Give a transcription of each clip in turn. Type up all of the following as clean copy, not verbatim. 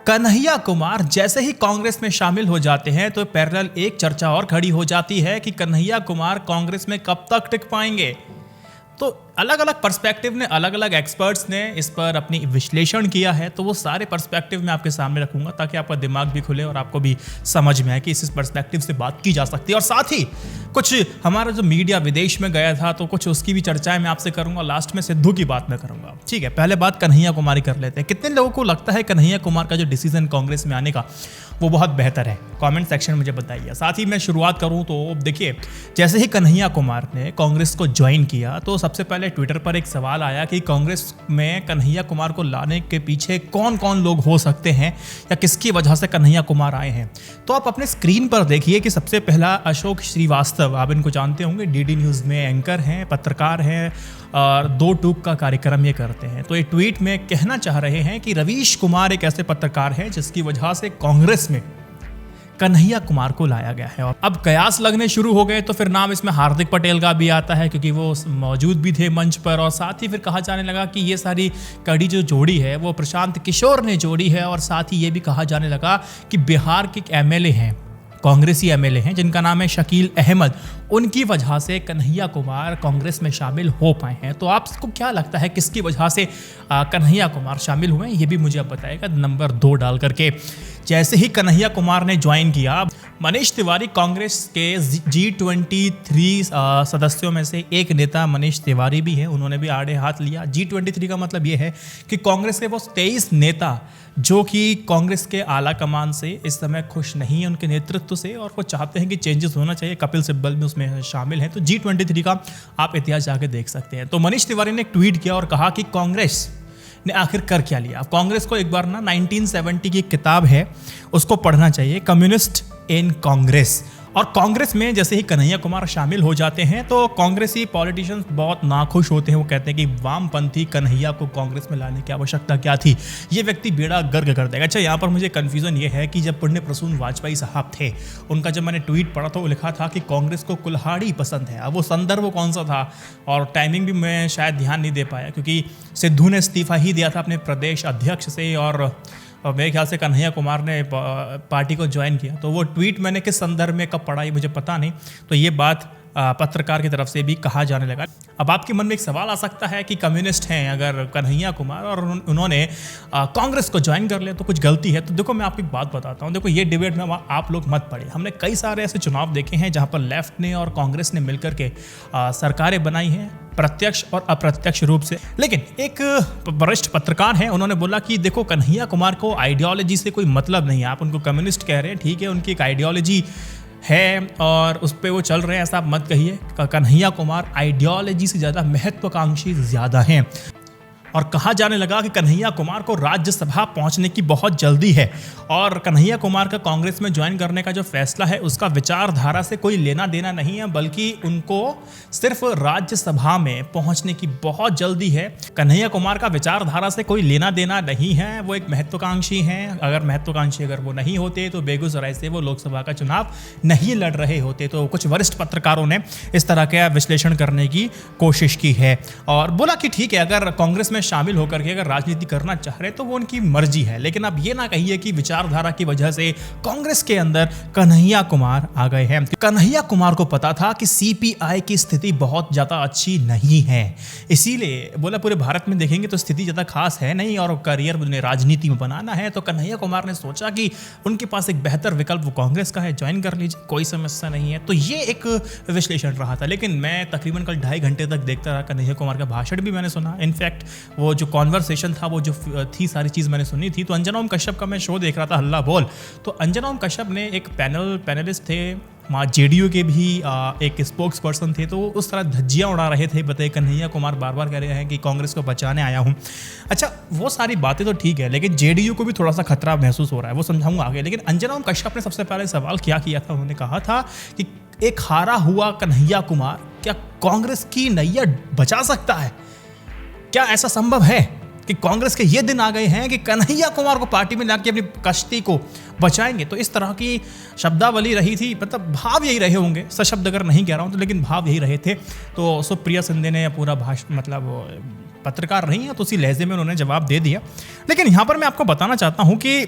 कन्हैया कुमार जैसे ही कांग्रेस में शामिल हो जाते हैं तो पैरेलल एक चर्चा और खड़ी हो जाती है कि कन्हैया कुमार कांग्रेस में कब तक टिक पाएंगे। तो अलग अलग पर्सपेक्टिव ने, अलग अलग एक्सपर्ट्स ने इस पर अपनी विश्लेषण किया है, तो वो सारे पर्सपेक्टिव मैं आपके सामने रखूंगा ताकि आपका दिमाग भी खुले और आपको भी समझ में आए कि इस पर्सपेक्टिव से बात की जा सकती है। और साथ ही कुछ हमारा जो मीडिया विदेश में गया था तो कुछ उसकी भी चर्चाएं मैं आपसे करूंगा। लास्ट में सिद्धू की बात मैं करूंगा। ठीक है, पहले बात कन्हैया कुमार कर लेते हैं। कितने लोगों को लगता है कन्हैया कुमार का जो डिसीजन कांग्रेस में आने का वो बहुत बेहतर है? कमेंट सेक्शन में मुझे बताइए। साथ ही मैं शुरुआत करूं तो देखिए, जैसे ही कन्हैया कुमार ने कांग्रेस को ज्वाइन किया तो सबसे पहले ट्विटर पर एक सवाल आया कि कांग्रेस में कन्हैया कुमार को लाने के पीछे कौन कौन लोग हो सकते हैं या किसकी वजह से कन्हैया कुमार आए हैं। तो आप अपने स्क्रीन पर देखिए कि सबसे पहला अशोक श्रीवास्तव, आप इनको जानते होंगे, डीडी न्यूज़ में एंकर हैं, पत्रकार हैं और 2 टूक का कार्यक्रम ये करते हैं। तो ये ट्वीट में कहना चाह रहे हैं कि रवीश कुमार एक ऐसे पत्रकार हैं जिसकी वजह से कांग्रेस में कन्हैया कुमार को लाया गया है। और अब कयास लगने शुरू हो गए तो फिर नाम इसमें हार्दिक पटेल का भी आता है क्योंकि वो मौजूद भी थे मंच पर। और साथ ही फिर कहा जाने लगा कि ये सारी कड़ी जो जोड़ी है वो प्रशांत किशोर ने जोड़ी है। और साथ ही ये भी कहा जाने लगा कि बिहार के एमएलए हैं, कांग्रेसी एमएलए हैं जिनका नाम है शकील अहमद, उनकी वजह से कन्हैया कुमार कांग्रेस में शामिल हो पाए हैं। तो आपको क्या लगता है किसकी वजह से कन्हैया कुमार शामिल हुए हैं? ये भी मुझे आप बताएगा नंबर 2 डाल करके। जैसे ही कन्हैया कुमार ने ज्वाइन किया, मनीष तिवारी कांग्रेस के G23 सदस्यों में से एक नेता मनीष तिवारी भी है, उन्होंने भी आड़े हाथ लिया। G23 का मतलब ये है कि कांग्रेस के वो 23 नेता जो कि कांग्रेस के आला कमान से इस समय खुश नहीं है उनके नेतृत्व से और वो चाहते हैं कि चेंजेस होना चाहिए। कपिल सिब्बल भी उसमें शामिल हैं। तो G23 का आप इतिहास जाके देख सकते हैं। तो मनीष तिवारी ने एक ट्वीट किया और कहा कि कांग्रेस ने आखिर कर क्या लिया। कांग्रेस को एक बार ना 1970 की किताब है उसको पढ़ना चाहिए, कम्युनिस्ट इन कांग्रेस। और कांग्रेस में जैसे ही कन्हैया कुमार शामिल हो जाते हैं तो कांग्रेसी पॉलिटिशियंस बहुत नाखुश होते हैं। वो कहते हैं कि वामपंथी कन्हैया को कांग्रेस में लाने की आवश्यकता क्या थी, ये व्यक्ति बेड़ा गर्क कर देगा। अच्छा, यहाँ पर मुझे कन्फ्यूजन ये है कि जब पुण्य प्रसून वाजपेयी साहब थे, उनका जब मैंने ट्वीट पढ़ा तो वो लिखा था कि कांग्रेस को कुल्हाड़ी पसंद है। अब वो संदर्भ कौन सा था और टाइमिंग भी मैं शायद ध्यान नहीं दे पाया क्योंकि सिद्धू ने इस्तीफा ही दिया था अपने प्रदेश अध्यक्ष से और मेरे ख्याल से कन्हैया कुमार ने पार्टी को ज्वाइन किया। तो वो ट्वीट मैंने किस संदर्भ में कब पढ़ा ये मुझे पता नहीं। तो ये बात पत्रकार की तरफ से भी कहा जाने लगा। अब आपके मन में एक सवाल आ सकता है कि कम्युनिस्ट हैं अगर कन्हैया कुमार और उन्होंने कांग्रेस को ज्वाइन कर लिया तो कुछ गलती है। तो देखो, मैं आपको एक बात बताता हूँ। देखो, ये डिबेट में आप लोग मत पड़े। हमने कई सारे ऐसे चुनाव देखे हैं जहाँ पर लेफ्ट ने और कांग्रेस ने मिलकर के सरकारें बनाई हैं, प्रत्यक्ष और अप्रत्यक्ष रूप से। लेकिन एक वरिष्ठ पत्रकार हैं, उन्होंने बोला कि देखो, कन्हैया कुमार को आइडियोलॉजी से कोई मतलब नहीं है। आप उनको कम्युनिस्ट कह रहे हैं, ठीक है, उनकी एक आइडियोलॉजी है और उस पर वो चल रहे हैं, ऐसा आप मत कहिए। कन्हैया कुमार आइडियोलॉजी से ज़्यादा महत्वाकांक्षी ज़्यादा हैं। और कहा जाने लगा कि कन्हैया कुमार को राज्यसभा पहुंचने की बहुत जल्दी है और कन्हैया कुमार का कांग्रेस में ज्वाइन करने का जो फैसला है उसका विचारधारा से कोई लेना देना नहीं है, बल्कि उनको सिर्फ राज्यसभा में पहुंचने की बहुत जल्दी है। कन्हैया कुमार का विचारधारा से कोई लेना देना नहीं है, वो एक महत्वाकांक्षी हैं। अगर वो नहीं होते तो बेगूसराय से वो लोकसभा का चुनाव नहीं लड़ रहे होते। तो कुछ वरिष्ठ पत्रकारों ने इस तरह का विश्लेषण करने की कोशिश की है और बोला कि ठीक है, अगर कांग्रेस में शामिल होकर के अगर राजनीति करना चाह रहे तो वो उनकी मर्जी है, लेकिन अब ये ना कहिए कि विचारधारा की वजह से कांग्रेस के अंदर कन्हैया कुमार आ गए हैं। कन्हैया कुमार को पता था कि सीपीआई की स्थिति बहुत ज्यादा अच्छी नहीं है, इसीलिए बोला पूरे भारत में देखेंगे तो स्थिति ज्यादा खास है नहीं और करियर उन्हें राजनीति में बनाना है। तो कन्हैया कुमार ने सोचा कि उनके पास एक बेहतर विकल्प वो कांग्रेस का है, ज्वाइन कर लीजिए, कोई समस्या नहीं है। तो ये एक विश्लेषण रहा था। लेकिन मैं तकरीबन कल 2.5 घंटे तक देखता रहा, कन्हैया कुमार का भाषण भी मैंने सुना। इनफैक्ट वो जो कॉन्वर्सेशन था, वो जो थी, सारी चीज़ मैंने सुनी थी। तो अंजना ओम कश्यप का मैं शो देख रहा था, हल्ला बोल। तो अंजना ओम कश्यप ने एक पैनलिस्ट थे, वहाँ जेडीयू के भी एक स्पोक्स पर्सन थे, तो उस तरह धज्जियाँ उड़ा रहे थे। बताइए, कन्हैया कुमार बार बार कह रहे हैं कि कांग्रेस को बचाने आया हूँ। अच्छा, वो सारी बातें तो ठीक है, लेकिन जेडीयू को भी थोड़ा सा खतरा महसूस हो रहा है, वो समझाऊंगा आगे। लेकिन अंजना ओम कश्यप ने सबसे पहले सवाल क्या किया था, उन्होंने कहा था कि एक हारा हुआ कन्हैया कुमार क्या कांग्रेस की नैया बचा सकता है? क्या ऐसा संभव है कि कांग्रेस के ये दिन आ गए हैं कि कन्हैया कुमार को पार्टी में लाके अपनी कश्ती को बचाएंगे? तो इस तरह की शब्दावली रही थी, मतलब भाव यही रहे होंगे, सशब्द अगर नहीं कह रहा हूँ तो, लेकिन भाव यही रहे थे। तो सुप्रिया सिंधे ने पूरा भाषण, मतलब पत्रकार रही हैं तो उसी लहजे में उन्होंने जवाब दे दिया। लेकिन यहाँ पर मैं आपको बताना चाहता हूँ कि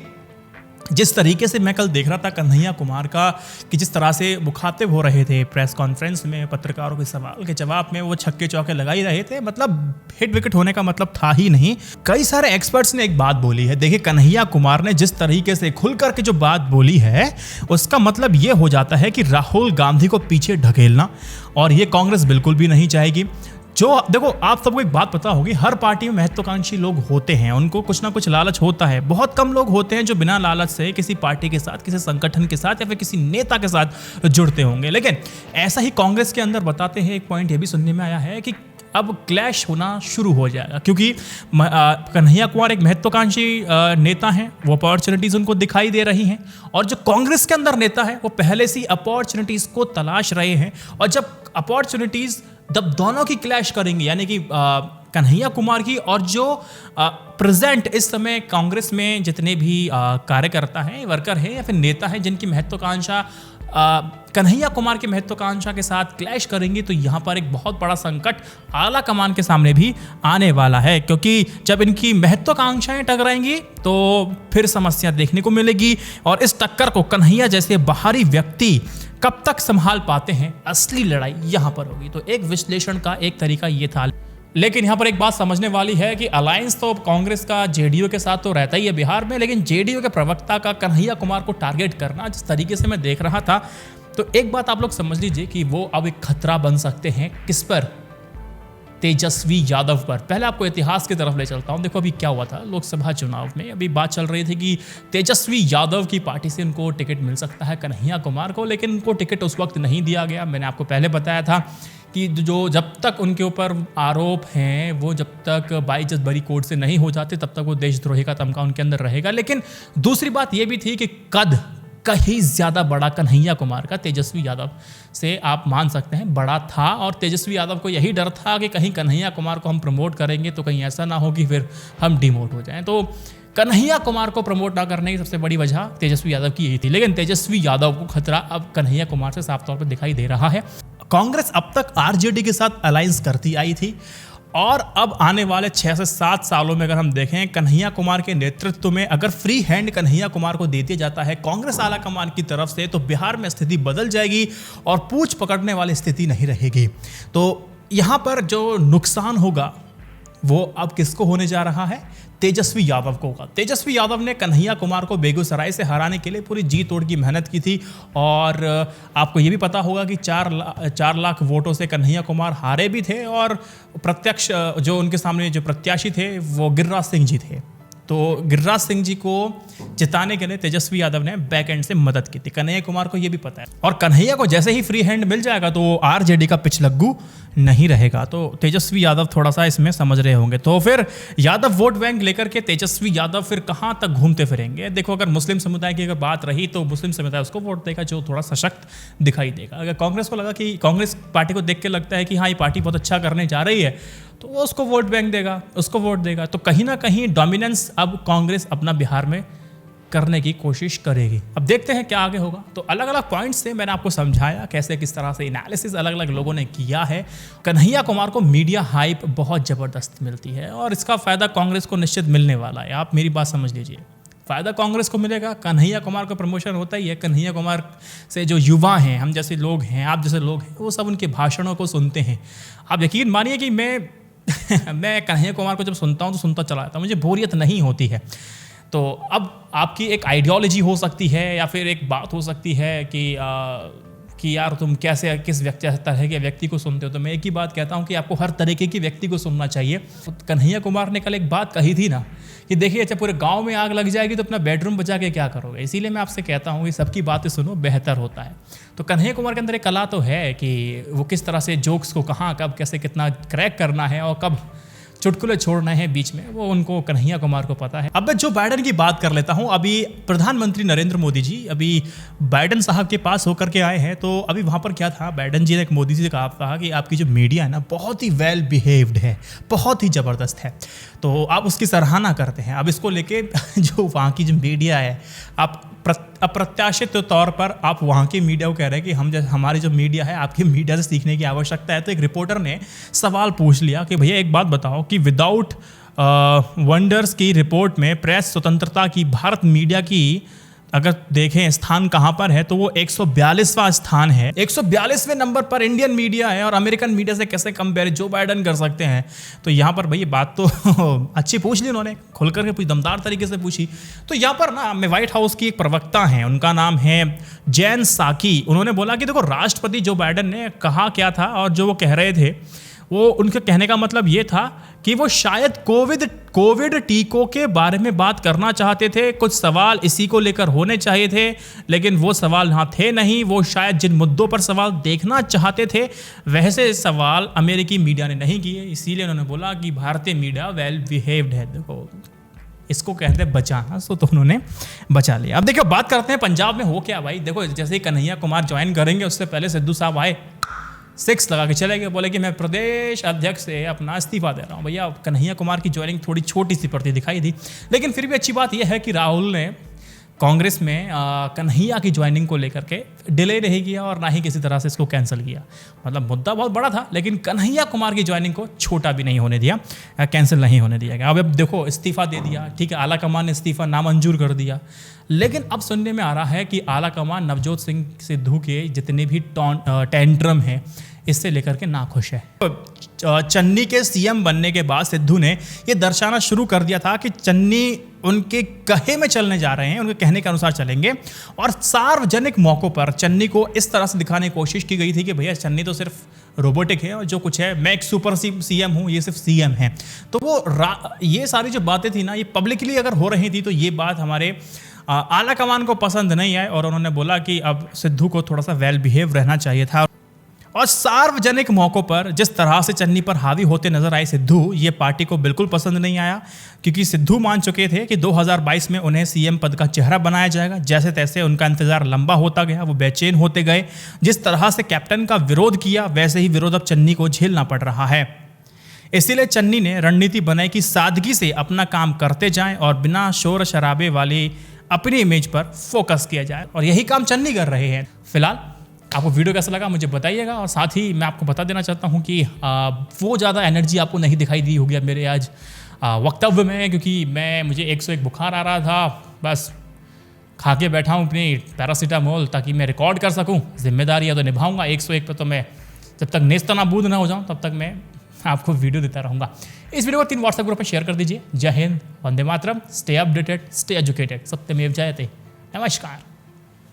जिस तरीके से मैं कल देख रहा था कन्हैया कुमार का कि जिस तरह से मुखातिब हो रहे थे प्रेस कॉन्फ्रेंस में पत्रकारों के सवाल के जवाब में, वो छक्के चौके लगा ही रहे थे, मतलब हिट विकेट होने का मतलब था ही नहीं। कई सारे एक्सपर्ट्स ने एक बात बोली है, देखिए कन्हैया कुमार ने जिस तरीके से खुल करके जो बात बोली है उसका मतलब ये हो जाता है कि राहुल गांधी को पीछे ढकेलना, और ये कांग्रेस बिल्कुल भी नहीं चाहेगी। जो देखो, आप सबको एक बात पता होगी, हर पार्टी में महत्वाकांक्षी लोग होते हैं, उनको कुछ ना कुछ लालच होता है। बहुत कम लोग होते हैं जो बिना लालच से किसी पार्टी के साथ, किसी संगठन के साथ या फिर किसी नेता के साथ जुड़ते होंगे। लेकिन ऐसा ही कांग्रेस के अंदर बताते हैं, एक पॉइंट ये भी सुनने में आया है कि अब क्लैश होना शुरू हो जाएगा, क्योंकि कन्हैया कुमार एक महत्वाकांक्षी नेता हैं, वो अपॉर्चुनिटीज़ उनको दिखाई दे रही हैं, और जो कांग्रेस के अंदर नेता है वो पहले से अपॉर्चुनिटीज़ को तलाश रहे हैं। और जब अपॉर्चुनिटीज़ जब दोनों की क्लैश करेंगे, यानी कि कन्हैया कुमार की और जो प्रेजेंट इस समय कांग्रेस में जितने भी कार्यकर्ता हैं, वर्कर हैं या फिर नेता हैं जिनकी महत्वाकांक्षा कन्हैया कुमार की महत्वाकांक्षा के साथ क्लैश करेंगी, तो यहाँ पर एक बहुत बड़ा संकट आला कमान के सामने भी आने वाला है। क्योंकि जब इनकी महत्वाकांक्षाएं टकराएंगी तो फिर समस्या देखने को मिलेगी, और इस टक्कर को कन्हैया जैसे बाहरी व्यक्ति कब तक संभाल पाते हैं, असली लड़ाई यहाँ पर होगी। तो एक विश्लेषण का एक तरीका ये था। लेकिन यहाँ पर एक बात समझने वाली है कि अलायंस तो कांग्रेस का जेडीयू के साथ तो रहता ही है बिहार में, लेकिन जेडीयू के प्रवक्ता का कन्हैया कुमार को टारगेट करना जिस तरीके से मैं देख रहा था, तो एक बात आप लोग समझ लीजिए कि वो अब एक खतरा बन सकते हैं। किस पर? तेजस्वी यादव पर। पहले आपको इतिहास की तरफ ले चलता हूं। देखो अभी क्या हुआ था लोकसभा चुनाव में, अभी बात चल रही थी कि तेजस्वी यादव की पार्टी से उनको टिकट मिल सकता है कन्हैया कुमार को, लेकिन उनको टिकट उस वक्त नहीं दिया गया। मैंने आपको पहले बताया था कि जो जब तक उनके ऊपर आरोप हैं वो जब तक बाई जज बरी कोर्ट से नहीं हो जाते तब तक वो देशद्रोही का तमगा उनके अंदर रहेगा। लेकिन दूसरी बात ये भी थी कि कद कहीं ज़्यादा बड़ा कन्हैया कुमार का तेजस्वी यादव से आप मान सकते हैं बड़ा था, और तेजस्वी यादव को यही डर था कि कहीं कन्हैया कुमार को हम प्रमोट करेंगे तो कहीं ऐसा ना हो कि फिर हम डिमोट हो जाएं। तो कन्हैया कुमार को प्रमोट ना करने की सबसे बड़ी वजह तेजस्वी यादव की यही थी। लेकिन तेजस्वी यादव को खतरा अब कन्हैया कुमार से साफ तौर पर दिखाई दे रहा है। कांग्रेस अब तक आरजेडी के साथ अलायंस करती आई थी, और अब आने वाले 6 से 7 सालों में अगर हम देखें कन्हैया कुमार के नेतृत्व में अगर फ्री हैंड कन्हैया कुमार को दे दिया जाता है कांग्रेस आला कमान की तरफ से, तो बिहार में स्थिति बदल जाएगी और पूंछ पकड़ने वाली स्थिति नहीं रहेगी। तो यहाँ पर जो नुकसान होगा वो अब किसको होने जा रहा है? तेजस्वी यादव को होगा। तेजस्वी यादव ने कन्हैया कुमार को बेगूसराय से हराने के लिए पूरी जी तोड़ की मेहनत की थी, और आपको ये भी पता होगा कि 4 लाख वोटों से कन्हैया कुमार हारे भी थे, और प्रत्यक्ष जो उनके सामने जो प्रत्याशी थे वो गिरिराज सिंह जी थे। तो गिरिराज सिंह जी को जिताने के लिए तेजस्वी यादव ने बैक एंड से मदद की थी। कन्हैया कुमार को यह भी पता है, और कन्हैया को जैसे ही फ्री हैंड मिल जाएगा तो आरजेडी का पिछलग्गू नहीं रहेगा। तो तेजस्वी यादव थोड़ा सा इसमें समझ रहे होंगे। तो फिर यादव वोट बैंक लेकर के तेजस्वी यादव फिर कहाँ तक घूमते फिरेंगे? देखो, अगर मुस्लिम समुदाय की अगर बात रही तो मुस्लिम समुदाय उसको वोट देगा जो थोड़ा सशक्त दिखाई देगा। अगर कांग्रेस को लगा कि कांग्रेस पार्टी को देख के लगता है कि हाँ ये पार्टी बहुत अच्छा करने जा रही है, तो वो उसको वोट बैंक देगा, उसको वोट देगा। तो कहीं ना कहीं डोमिनेंस अब कांग्रेस अपना बिहार में करने की कोशिश करेगी। अब देखते हैं क्या आगे होगा। तो अलग अलग पॉइंट्स से मैंने आपको समझाया कैसे किस तरह से एनालिसिस अलग अलग लोगों ने किया है। कन्हैया कुमार को मीडिया हाइप बहुत ज़बरदस्त मिलती है, और इसका फ़ायदा कांग्रेस को निश्चित मिलने वाला है। आप मेरी बात समझ लीजिए, फ़ायदा कांग्रेस को मिलेगा। कन्हैया कुमार का प्रमोशन होता ही है। कन्हैया कुमार से जो युवा हैं, हम जैसे लोग हैं, आप जैसे लोग हैं, वो सब उनके भाषणों को सुनते हैं। आप यकीन मानिए कि मैं कन्हैया कुमार को जब सुनता हूँ तो सुनता चला जाता हूँ, मुझे बोरियत नहीं होती है। तो अब आपकी एक आइडियोलॉजी हो सकती है या फिर एक बात हो सकती है कि यार तुम कैसे किस तरह के व्यक्ति को सुनते हो। तो मैं एक ही बात कहता हूँ कि आपको हर तरीके की व्यक्ति को सुनना चाहिए। तो कन्हैया कुमार ने कल एक बात कही थी ना कि देखिए अच्छा पूरे गांव में आग लग जाएगी तो अपना बेडरूम बचा के क्या करोगे। इसीलिए मैं आपसे कहता हूँ कि सबकी बातें सुनो, बेहतर होता है। तो कन्हैया कुमार के अंदर एक कला तो है कि वो किस तरह से जोक्स को कहाँ कब कैसे कितना क्रैक करना है और कब चुटकुले छोड़ना है बीच में, वो उनको कन्हैया कुमार को पता है। अब मैं जो बाइडेन की बात कर लेता हूं। अभी प्रधानमंत्री नरेंद्र मोदी जी अभी बाइडेन साहब के पास होकर के आए हैं। तो अभी वहां पर क्या था, बाइडेन जी ने एक मोदी जी से कहा कि आपकी जो मीडिया है ना बहुत ही वेल बिहेव्ड है, बहुत ही ज़बरदस्त है, तो आप उसकी सराहना करते हैं। अब इसको लेके जो वहाँ की जो मीडिया है, आप अप्रत्याशित तौर पर आप वहाँ की मीडिया को कह रहे हैं कि हमारी जो मीडिया है आपकी मीडिया से सीखने की आवश्यकता है। तो एक रिपोर्टर ने सवाल पूछ लिया कि भैया एक बात बताओ कि विदाउट वंडर्स की रिपोर्ट में प्रेस स्वतंत्रता की भारत मीडिया की अगर देखें स्थान कहाँ पर है तो वो 142वां स्थान है। 142वें नंबर पर इंडियन मीडिया है और अमेरिकन मीडिया से कैसे कंपेयर जो बाइडन कर सकते हैं। तो यहाँ पर भाई ये बात तो अच्छी पूछ ली उन्होंने, खुल करके पूछ, दमदार तरीके से पूछी। तो यहाँ पर ना व्हाइट हाउस की एक प्रवक्ता हैं, उनका नाम है जेन साकी। उन्होंने बोला कि देखो राष्ट्रपति जो बाइडन ने कहा क्या था और जो वो कह रहे थे, वो उनके कहने का मतलब ये था कि वो शायद कोविड टीकों के बारे में बात करना चाहते थे, कुछ सवाल इसी को लेकर होने चाहिए थे, लेकिन वो सवाल यहाँ थे नहीं। वो शायद जिन मुद्दों पर सवाल देखना चाहते थे वैसे सवाल अमेरिकी मीडिया ने नहीं किए, इसीलिए उन्होंने बोला कि भारतीय मीडिया वेल बिहेव्ड है। देखो इसको कहते हैं बचाना, सो तो उन्होंने बचा लिया। अब देखो बात करते हैं पंजाब में हो क्या भाई। देखो जैसे ही कन्हैया कुमार ज्वाइन करेंगे उससे पहले सिद्धू साहब आए, 6 लगा के चले गए, बोले कि मैं प्रदेश अध्यक्ष से अपना इस्तीफा दे रहा हूँ। भैया कन्हैया कुमार की ज्वाइनिंग थोड़ी छोटी सी पड़ती दिखाई दी, लेकिन फिर भी अच्छी बात यह है कि राहुल ने कांग्रेस में कन्हैया की ज्वाइनिंग को लेकर के डिले नहीं किया और ना ही किसी तरह से इसको कैंसिल किया। मतलब मुद्दा बहुत बड़ा था, लेकिन कन्हैया कुमार की ज्वाइनिंग को छोटा भी नहीं होने दिया, कैंसिल नहीं होने दिया गया। अब देखो इस्तीफा दे दिया, ठीक है, आला कमान ने इस्तीफा नामंजूर कर दिया, लेकिन अब सुनने में आ रहा है कि आला कमान नवजोत सिंह सिद्धू के जितने भी टेंट्रम हैं इससे लेकर के नाखुश है। चन्नी के सीएम बनने के बाद सिद्धू ने ये दर्शाना शुरू कर दिया था कि चन्नी उनके कहे में चलने जा रहे हैं, उनके कहने के अनुसार चलेंगे। और सार्वजनिक मौक़ों पर चन्नी को इस तरह से दिखाने की कोशिश की गई थी कि भैया चन्नी तो सिर्फ रोबोटिक है और जो कुछ है मैं एक सुपर सीएम हूँ, ये सिर्फ सीएम है। तो वो ये सारी जो बातें थी ना, ये पब्लिकली अगर हो रही थी तो ये बात हमारे आला कमान को पसंद नहीं आई और उन्होंने बोला कि अब सिद्धू को थोड़ा सा वेल बिहेव रहना चाहिए था। और सार्वजनिक मौक़ों पर जिस तरह से चन्नी पर हावी होते नजर आए सिद्धू, ये पार्टी को बिल्कुल पसंद नहीं आया, क्योंकि सिद्धू मान चुके थे कि 2022 में उन्हें सीएम पद का चेहरा बनाया जाएगा। जैसे तैसे उनका इंतजार लंबा होता गया, वो बेचैन होते गए। जिस तरह से कैप्टन का विरोध किया वैसे ही विरोध अब चन्नी को झेलना पड़ रहा है। इसीलिए चन्नी ने रणनीति बनाई कि सादगी से अपना काम करते जाएं और बिना शोर शराबे वाली अपनी इमेज पर फोकस किया जाए, और यही काम चन्नी कर रहे हैं फिलहाल। आपको वीडियो कैसा लगा मुझे बताइएगा, और साथ ही मैं आपको बता देना चाहता हूं कि वो ज़्यादा एनर्जी आपको नहीं दिखाई दी होगी मेरे आज वक्तव्य में, क्योंकि मुझे 101 बुखार आ रहा था। बस खा के बैठा हूँ अपनी पैरासीटामोल ताकि मैं रिकॉर्ड कर सकूँ। जिम्मेदारियाँ तो निभाऊंगा, 101 पे तो मैं जब तक नेस्तनाबूद ना हो जाऊँ तब तक मैं आपको वीडियो देता रहूँगा। इस वीडियो को 3 व्हाट्सएप ग्रुप में शेयर कर दीजिए। जय Hind, Vande Mataram, stay updated, stay educated, सत्यमेव जयते। नमस्कार।